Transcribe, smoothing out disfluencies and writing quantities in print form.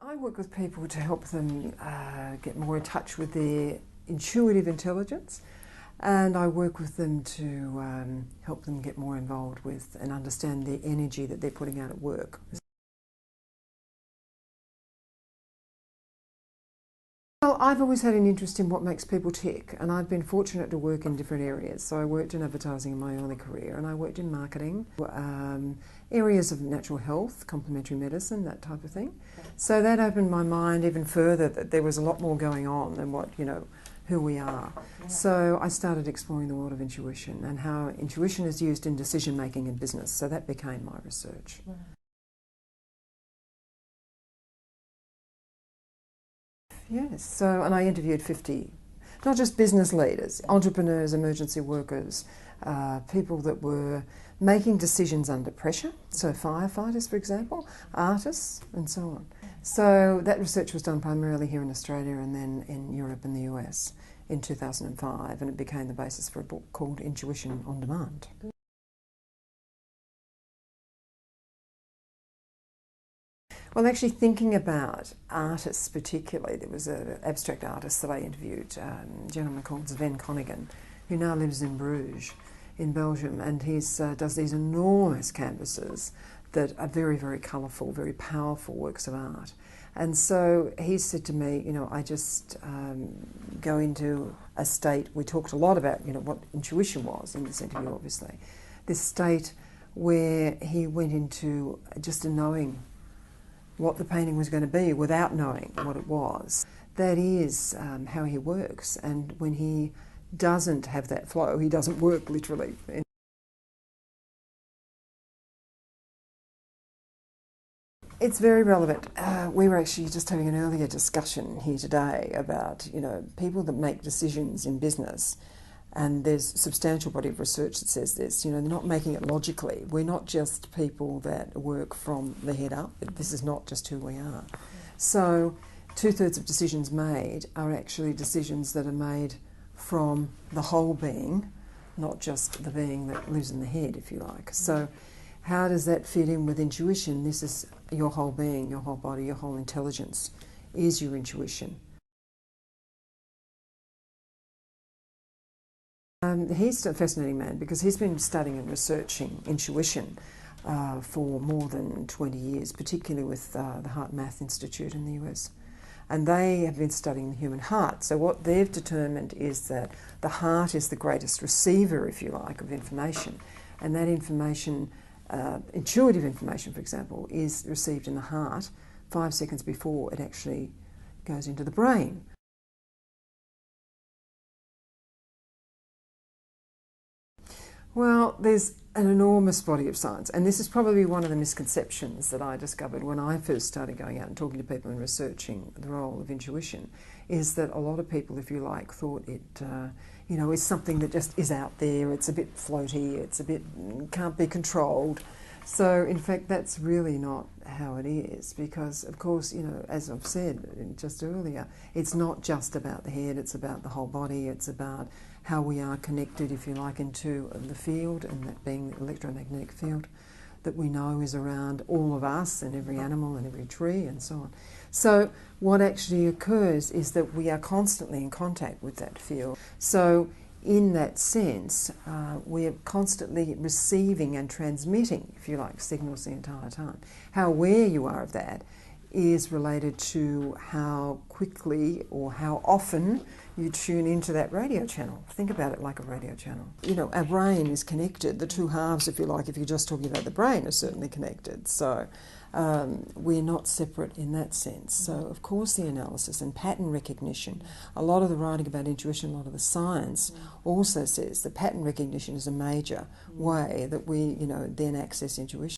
I work with people to help them get more in touch with their intuitive intelligence, and I work with them to help them get more involved with and understand the energy that they're putting out at work. Well, I've always had an interest in what makes people tick, and I've been fortunate to work in different areas. So I worked in advertising in my early career, and I worked in marketing, areas of natural health, complementary medicine, that type of thing. So that opened my mind even further, that there was a lot more going on than what, who we are. So I started exploring the world of intuition and how intuition is used in decision making in business. So that became my research. Yes, and I interviewed 50, not just business leaders, entrepreneurs, emergency workers, people that were making decisions under pressure, so firefighters, for example, artists, and so on. So that research was done primarily here in Australia and then in Europe and the US in 2005, and it became the basis for a book called Intuition on Demand. Well, actually thinking about artists particularly, there was an abstract artist that I interviewed, a gentleman called Sven Connigan, who now lives in Bruges in Belgium, and he does these enormous canvases that are very, very colourful, very powerful works of art. And so he said to me, I just go into a state, we talked a lot about, what intuition was in this interview, obviously, this state where he went into just a knowing what the painting was going to be without knowing what it was. That is how he works, and when he doesn't have that flow, he doesn't work literally. It's very relevant. We were actually just having an earlier discussion here today about, people that make decisions in business, and there's a substantial body of research that says this, they're not making it logically. We're not just people that work from the head up. This is not just who we are. So 2/3 of decisions made are actually decisions that are made from the whole being, not just the being that lives in the head, if you like. So how does that fit in with intuition? This is your whole being, your whole body, your whole intelligence is your intuition. He's a fascinating man because he's been studying and researching intuition for more than 20 years, particularly with the Heart Math Institute in the US. And they have been studying the human heart. So what they've determined is that the heart is the greatest receiver, if you like, of information. And that information, intuitive information, for example, is received in the heart 5 seconds before it actually goes into the brain. Well, there's an enormous body of science, and this is probably one of the misconceptions that I discovered when I first started going out and talking to people and researching the role of intuition, is that a lot of people, if you like, thought it, is something that just is out there, it's a bit floaty, it's a bit, can't be controlled. So, in fact, that's really not how it is, because, of course, as I've said just earlier, it's not just about the head, it's about the whole body, it's about how we are connected, if you like, into the field, and that being the electromagnetic field that we know is around all of us and every animal and every tree and so on. So what actually occurs is that we are constantly in contact with that field. So in that sense, we're constantly receiving and transmitting, if you like, signals the entire time. How aware you are of that is related to how quickly or how often you tune into that radio channel. Think about it like a radio channel. Our brain is connected. The two halves, if you like, if you're just talking about the brain, are certainly connected. So we're not separate in that sense. So, of course, the analysis and pattern recognition, a lot of the writing about intuition, a lot of the science also says that pattern recognition is a major way that we, then access intuition.